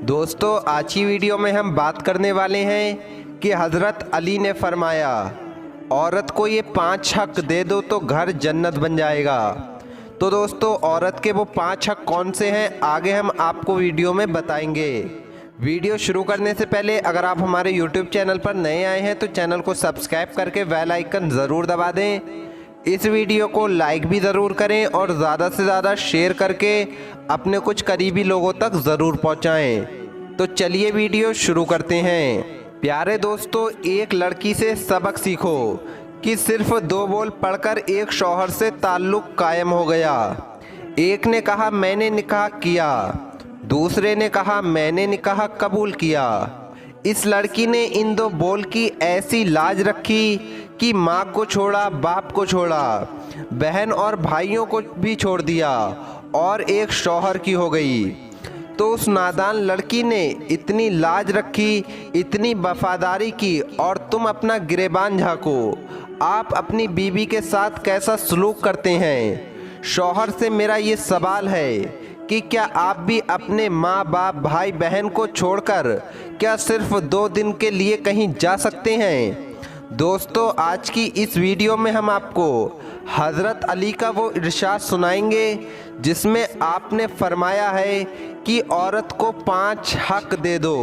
दोस्तों, आज की वीडियो में हम बात करने वाले हैं कि हज़रत अली ने फरमाया, औरत को ये 5 हक दे दो तो घर जन्नत बन जाएगा। तो दोस्तों, औरत के वो 5 हक कौन से हैं, आगे हम आपको वीडियो में बताएंगे। वीडियो शुरू करने से पहले अगर आप हमारे YouTube चैनल पर नए आए हैं तो चैनल को सब्सक्राइब करके बेल आइकन ज़रूर दबा दें। इस वीडियो को लाइक भी ज़रूर करें और ज़्यादा से ज़्यादा शेयर करके अपने कुछ करीबी लोगों तक ज़रूर पहुंचाएं। तो चलिए वीडियो शुरू करते हैं। प्यारे दोस्तों, एक लड़की से सबक सीखो कि सिर्फ 2 बोल पढ़कर एक शौहर से ताल्लुक़ कायम हो गया। एक ने कहा मैंने निकाह किया, दूसरे ने कहा मैंने निकाह कबूल किया। इस लड़की ने इन 2 बोल की ऐसी लाज रखी कि माँ को छोड़ा, बाप को छोड़ा, बहन और भाइयों को भी छोड़ दिया और एक शौहर की हो गई। तो उस नादान लड़की ने इतनी लाज रखी, इतनी वफादारी की, और तुम अपना गिरेबान झाँको। आप अपनी बीवी के साथ कैसा सलूक करते हैं। शौहर से मेरा ये सवाल है कि क्या आप भी अपने माँ बाप भाई बहन को छोड़कर क्या सिर्फ 2 दिन के लिए कहीं जा सकते हैं। दोस्तों, आज की इस वीडियो में हम आपको हज़रत अली का वो इरशाद सुनाएंगे जिसमें आपने फरमाया है कि औरत को 5 हक दे दो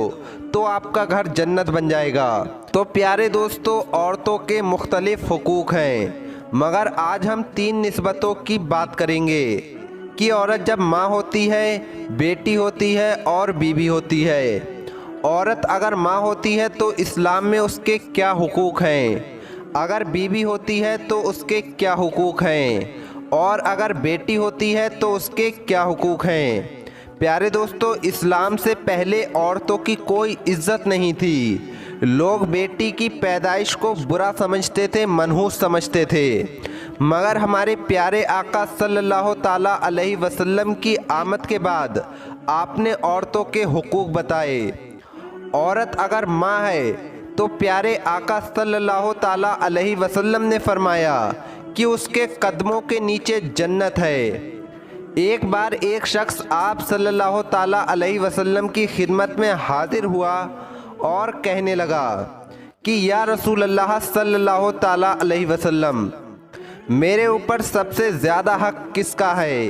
तो आपका घर जन्नत बन जाएगा। तो प्यारे दोस्तों, औरतों के मुख्तलिफ हुकूक हैं, मगर आज हम 3 निस्बतों की बात करेंगे कि औरत जब माँ होती है, बेटी होती है और बीवी होती है। औरत अगर माँ होती है तो इस्लाम में उसके क्या हुकूक हैं, अगर बीवी होती है तो उसके क्या हुकूक हैं, और अगर बेटी होती है तो उसके क्या हुकूक हैं। प्यारे दोस्तों, इस्लाम से पहले औरतों की कोई इज्जत नहीं थी। लोग बेटी की पैदाइश को बुरा समझते थे, मनहूस समझते थे, मगर हमारे प्यारे आका सल्लल्लाहु ताला अलैहि वसल्लम की आमद के बाद आपने औरतों के हुकूक बताए। औरत अगर माँ है तो प्यारे आका सल्लल्लाहु ताला अलैहि वसल्लम ने फरमाया कि उसके कदमों के नीचे जन्नत है। एक बार एक शख्स आप सल्लल्लाहु ताला अलैहि वसल्लम की खिदमत में हाजिर हुआ और कहने लगा कि या रसूल अल्लाह सल्लल्लाहु ताला अलैहि वसल्लम, मेरे ऊपर सबसे ज़्यादा हक किसका है।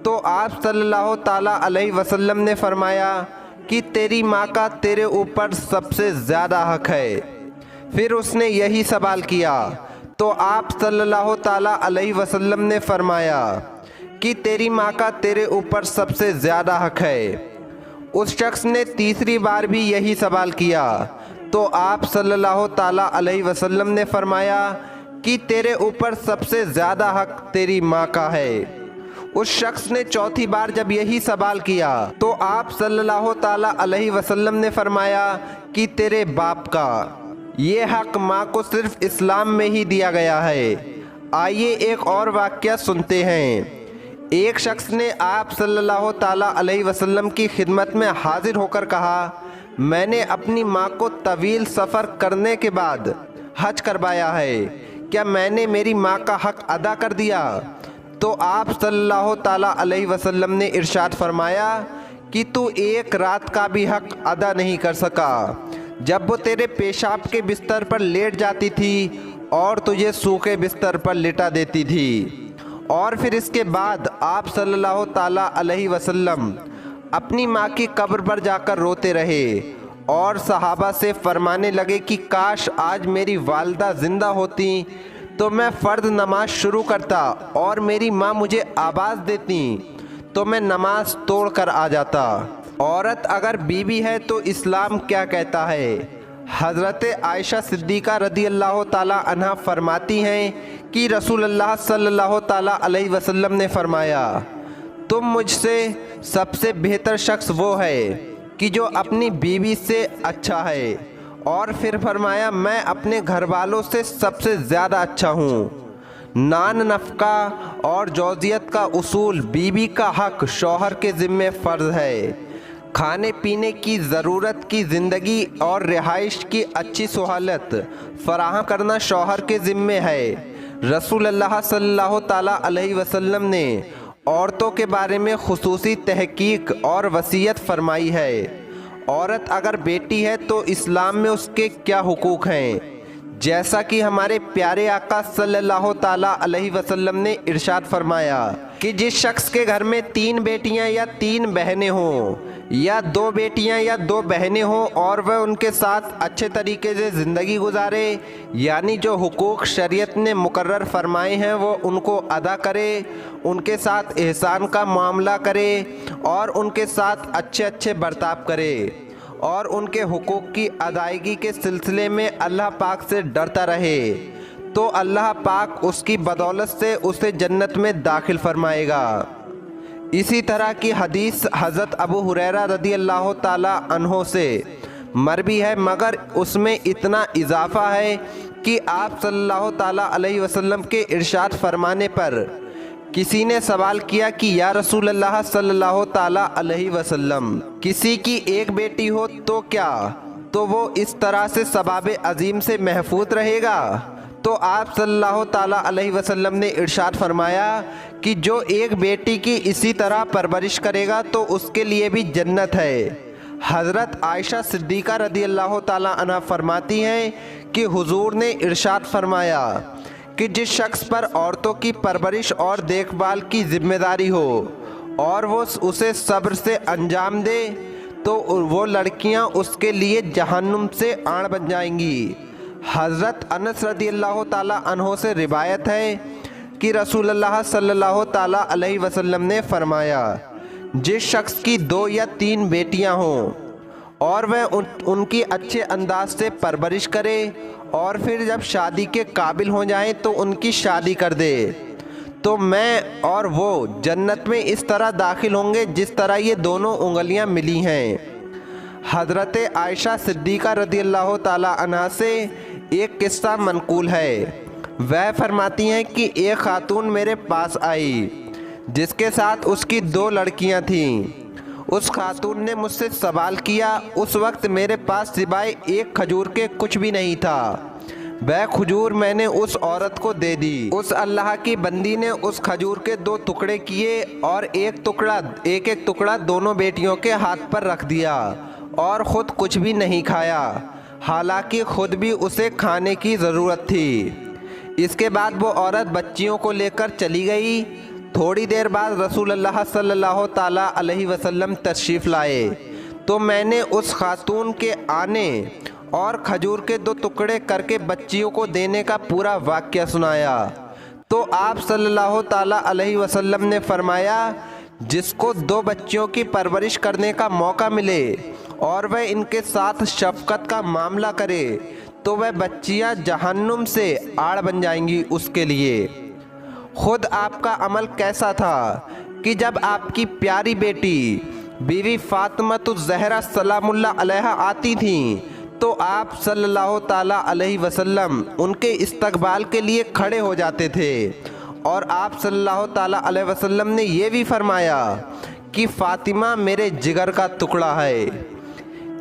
तो आप सल्लल्लाहु ताला अलैहि वसल्लम ने फरमाया कि तेरी माँ का तेरे ऊपर सबसे ज़्यादा हक है। फिर उसने यही सवाल किया तो आप सल्लल्लाहु ताला अलैहि वसल्लम ने फरमाया कि तेरी माँ का तेरे ऊपर सबसे ज़्यादा हक है। उस शख्स ने तीसरी बार भी यही सवाल किया तो आप सल्लल्लाहु ताला अलैहि वसल्लम ने फरमाया कि तेरे ऊपर सबसे ज़्यादा हक तेरी माँ का है। उस शख्स ने चौथी बार जब यही सवाल किया तो आप सल्लल्लाहु ताला अलैहि वसल्लम ने फरमाया कि तेरे बाप का। ये हक माँ को सिर्फ इस्लाम में ही दिया गया है। आइए एक और वाक़या सुनते हैं। एक शख्स ने आप सल्लल्लाहु ताला अलैहि वसल्लम की खिदमत में हाजिर होकर कहा, मैंने अपनी माँ को तवील सफ़र करने के बाद हज करवाया है, क्या मैंने मेरी माँ का हक अदा कर दिया। तो आप सल्लल्लाहु ताला अलैहि वसल्लम ने इरशाद फरमाया कि तू एक रात का भी हक अदा नहीं कर सका, जब वो तेरे पेशाब के बिस्तर पर लेट जाती थी और तुझे सूखे बिस्तर पर लिटा देती थी। और फिर इसके बाद आप सल्लल्लाहु ताला अलैहि वसल्लम अपनी माँ की कब्र पर जाकर रोते रहे और सहाबा से फरमाने लगे कि काश आज मेरी वालिदा ज़िंदा होती तो मैं फ़र्द नमाज शुरू करता और मेरी माँ मुझे आवाज़ देती तो मैं नमाज तोड़ कर आ जाता। औरत अगर बीवी है तो इस्लाम क्या कहता है। हज़रत आयशा सिद्दीक़ा रदी अल्लाह ताला अन्हा फरमाती हैं कि रसूल अल्लाह सल्लल्लाहु ताला अलैहि वसल्लम ने फरमाया, तुम मुझसे सबसे बेहतर शख्स वो है कि जो अपनी बीवी से अच्छा है। और फिर फरमाया, मैं अपने घर वालों से सबसे ज़्यादा अच्छा हूँ। नान नफ़का और जौजियत का उसूल, बीवी का हक शौहर के ज़िम्मे फ़र्ज़ है। खाने पीने की ज़रूरत की ज़िंदगी और रिहाइश की अच्छी सहूलत फराहम करना शौहर के ज़िम्मे है। रसूल अल्लाह सल्लल्लाहु ताला अलैहि वसल्लम ने औरतों के बारे में खुसूसी तहकीक और वसीयत फरमाई है। औरत अगर बेटी है तो इस्लाम में उसके क्या हुकूक हैं। जैसा कि हमारे प्यारे आका सल्लल्लाहु ताला अलैहि वसल्लम ने इरशाद फरमाया कि जिस शख्स के घर में 3 बेटियां या 3 बहनें हों या 2 बेटियां या 2 बहनें हों और वह उनके साथ अच्छे तरीके से ज़िंदगी गुजारे, यानी जो हुकूक शरीयत ने मुकर्रर फरमाए हैं वो उनको अदा करे, उनके साथ एहसान का मामला करे और उनके साथ अच्छे अच्छे बर्ताव करे और उनके हुकूक की अदायगी के सिलसिले में अल्लाह पाक से डरता रहे, तो अल्लाह पाक उसकी बदौलत से उसे जन्नत में दाखिल फरमाएगा। इसी तरह की हदीस हज़रत अबू हुरैरा रदी अल्लाह ताला अन्हो से मरवी है, मगर उसमें इतना इजाफ़ा है कि आप सल्लल्लाहु ताला अलैहि वसल्लम के इरशाद फरमाने पर किसी ने सवाल किया कि या रसूल अल्लाह सल्लल्लाहु ताला अलैहि वसल्लम, किसी की एक बेटी हो तो क्या, तो वो इस तरह से सबाब अजीम से महफूज रहेगा? तो आप सल्लल्लाहु ताला अलैहि वसल्लम ने इरशाद फरमाया कि जो एक बेटी की इसी तरह परवरिश करेगा तो उसके लिए भी जन्नत है। हज़रत आयशा सिद्दीक़ा रदी अल्लाह ताला अन्हा फरमाती हैं कि हुजूर ने इरशाद फरमाया कि जिस शख्स पर औरतों की परवरिश और देखभाल की जिम्मेदारी हो और वो उसे सब्र से अंजाम दे, तो वो लड़कियां उसके लिए जहन्नुम से आड़ बन जाएंगी। हज़रत अनस रदी अल्लाह ताला अन्हो से रिवायत है कि रसूलुल्लाह सल्लल्लाहु ताला अलैहि वसल्लम ने फरमाया, जिस शख्स की 2 या 3 बेटियां हों और वह उनकी अच्छे अंदाज से परवरिश करे और फिर जब शादी के काबिल हो जाएं तो उनकी शादी कर दे, तो मैं और वो जन्नत में इस तरह दाखिल होंगे जिस तरह ये दोनों उंगलियां मिली हैं। हज़रत आयशा सिद्दीक़ा रदी अल्लाह ताला अन्हा से एक किस्सा मनकूल है। वह फरमाती हैं कि एक खातून मेरे पास आई जिसके साथ उसकी 2 लड़कियां थीं। उस खातून ने मुझसे सवाल किया। उस वक्त मेरे पास सिवाय एक खजूर के कुछ भी नहीं था। वह खजूर मैंने उस औरत को दे दी। उस अल्लाह की बंदी ने उस खजूर के 2 टुकड़े किए और एक टुकड़ा दोनों बेटियों के हाथ पर रख दिया और ख़ुद कुछ भी नहीं खाया, हालांकि ख़ुद भी उसे खाने की ज़रूरत थी। इसके बाद वो औरत बच्चियों को लेकर चली गई। थोड़ी देर बाद रसूलुल्लाह सल्लल्लाहु ताला अलैहि वसल्लम तशरीफ़ लाए, तो मैंने उस खातून के आने और खजूर के 2 टुकड़े करके बच्चियों को देने का पूरा वाक़या सुनाया। तो आप सल्लल्लाहु ताला अलैहि वसल्लम ने फरमाया, जिसको 2 बच्चियों की परवरिश करने का मौका मिले और वह इनके साथ शफ़क़त का मामला करे, तो वह बच्चियां जहन्नुम से आड़ बन जाएंगी उसके लिए। खुद आपका अमल कैसा था कि जब आपकी प्यारी बेटी बीवी फातिमातुज़ ज़हरा सलामुल्लाह अलैहा आती थीं, तो आप सल्लल्लाहु ताला अलैहि वसल्लम उनके इस्तकबाल के लिए खड़े हो जाते थे और आप सल्लल्लाहु ताला अलैहि वसल्लम ने ये भी फरमाया कि फ़ातिमा मेरे जिगर का टुकड़ा है।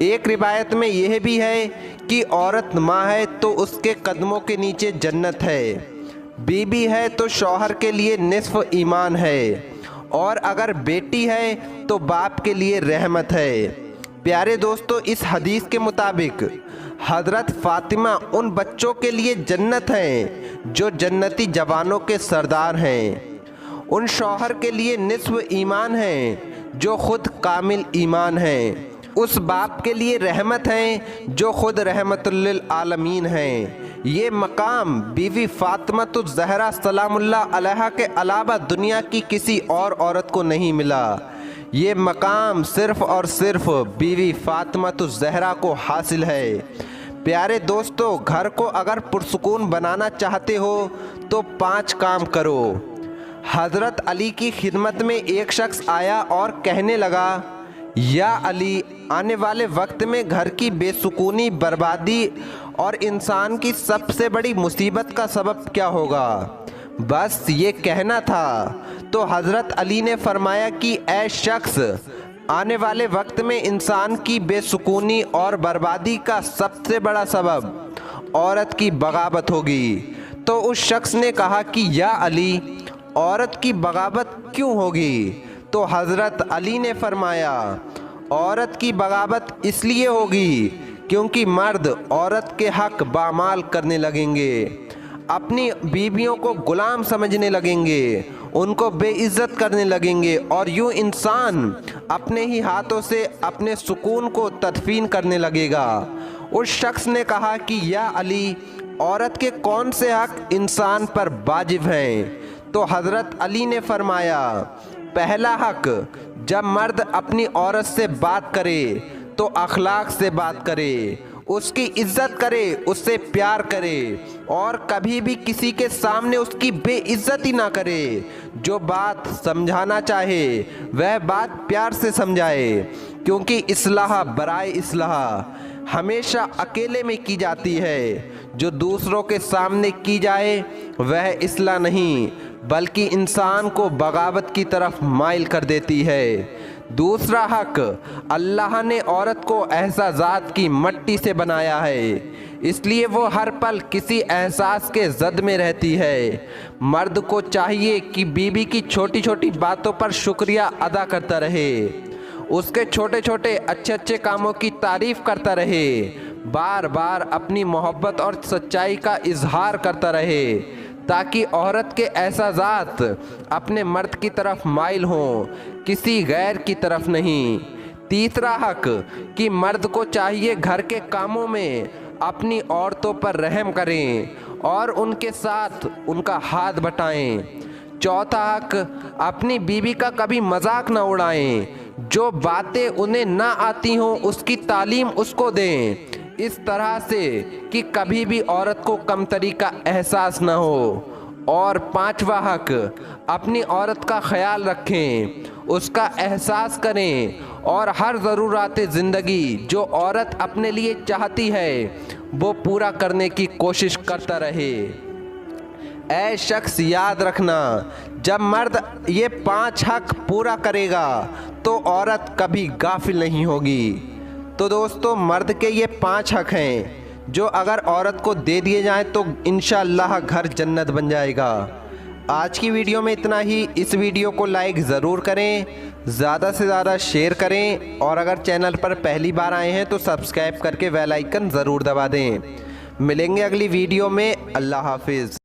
एक रिवायत में यह भी है कि औरत माँ है तो उसके कदमों के नीचे जन्नत है, बीबी है तो शौहर के लिए निस्फ ईमान है, और अगर बेटी है तो बाप के लिए रहमत है। प्यारे दोस्तों, इस हदीस के मुताबिक हज़रत फ़ातिमा उन बच्चों के लिए जन्नत हैं जो जन्नती जवानों के सरदार हैं, उन शौहर के लिए निस्फ ईमान हैं जो खुद कामिल ईमान हैं, उस बाप के लिए रहमत हैं जो खुद रहमतुल लिल आलमीन हैं। ये मकाम बीवी फातिमातुज़ ज़हरा सलामुल्लाह अलैहा के अलावा दुनिया की किसी और औरत को नहीं मिला। ये मकाम सिर्फ़ और सिर्फ बीवी फातिमातुज़ ज़हरा को हासिल है। प्यारे दोस्तों, घर को अगर पुरसुकून बनाना चाहते हो तो 5 काम करो। हज़रत अली की खिदमत में एक शख्स आया और कहने लगा, या अली, आने वाले वक्त में घर की बेसुकूनी, बर्बादी और इंसान की सबसे बड़ी मुसीबत का सबब क्या होगा? बस ये कहना था। तो हज़रत अली ने फरमाया कि ऐ शख्स, आने वाले वक्त में इंसान की बेसुकूनी और बर्बादी का सबसे बड़ा सबब औरत की बगावत होगी। तो उस शख्स ने कहा कि या अली, औरत की बगावत क्यों होगी? तो हज़रत अली ने फरमाया, औरत की बगावत इसलिए होगी क्योंकि मर्द औरत के हक बामाल करने लगेंगे, अपनी बीवियों को गुलाम समझने लगेंगे, उनको बेइज्जत करने लगेंगे और यूं इंसान अपने ही हाथों से अपने सुकून को तदफीन करने लगेगा। उस शख्स ने कहा कि या अली, औरत के कौन से हक इंसान पर वाजिब हैं? तो हज़रत अली ने फरमाया, पहला हक, जब मर्द अपनी औरत से बात करे तो अखलाक से बात करे, उसकी इज्जत करे, उससे प्यार करे और कभी भी किसी के सामने उसकी बेइज्जती ना करे। जो बात समझाना चाहे वह बात प्यार से समझाए, क्योंकि इस्लाह बराए इस्लाह हमेशा अकेले में की जाती है। जो दूसरों के सामने की जाए वह इस्लाह नहीं बल्कि इंसान को बगावत की तरफ माइल कर देती है। दूसरा हक, अल्लाह ने औरत को एहसासात की मट्टी से बनाया है, इसलिए वो हर पल किसी एहसास के जद में रहती है। मर्द को चाहिए कि बीवी की छोटी छोटी बातों पर शुक्रिया अदा करता रहे, उसके छोटे छोटे अच्छे अच्छे कामों की तारीफ करता रहे, बार बार अपनी मोहब्बत और सच्चाई का इजहार करता रहे, ताकि औरत के एहसासात अपने मर्द की तरफ माइल हों, किसी गैर की तरफ नहीं। तीसरा हक कि मर्द को चाहिए घर के कामों में अपनी औरतों पर रहम करें और उनके साथ उनका हाथ बटाएं। चौथा हक, अपनी बीवी का कभी मजाक ना उड़ाएं, जो बातें उन्हें ना आती हों उसकी तालीम उसको दें, इस तरह से कि कभी भी औरत को कमतरी का एहसास ना हो। और पांचवा हक, अपनी औरत का ख्याल रखें, उसका एहसास करें और हर ज़रूरात ज़िंदगी जो औरत अपने लिए चाहती है वो पूरा करने की कोशिश करता रहे। ऐ शख्स, याद रखना, जब मर्द ये 5 हक पूरा करेगा तो औरत कभी गाफिल नहीं होगी। तो दोस्तों, मर्द के ये 5 हक हैं जो अगर औरत को दे दिए जाएं तो इंशाअल्लाह घर जन्नत बन जाएगा। आज की वीडियो में इतना ही। इस वीडियो को लाइक ज़रूर करें, ज़्यादा से ज़्यादा शेयर करें और अगर चैनल पर पहली बार आए हैं तो सब्सक्राइब करके बेल आइकन ज़रूर दबा दें। मिलेंगे अगली वीडियो में। अल्लाह हाफिज़।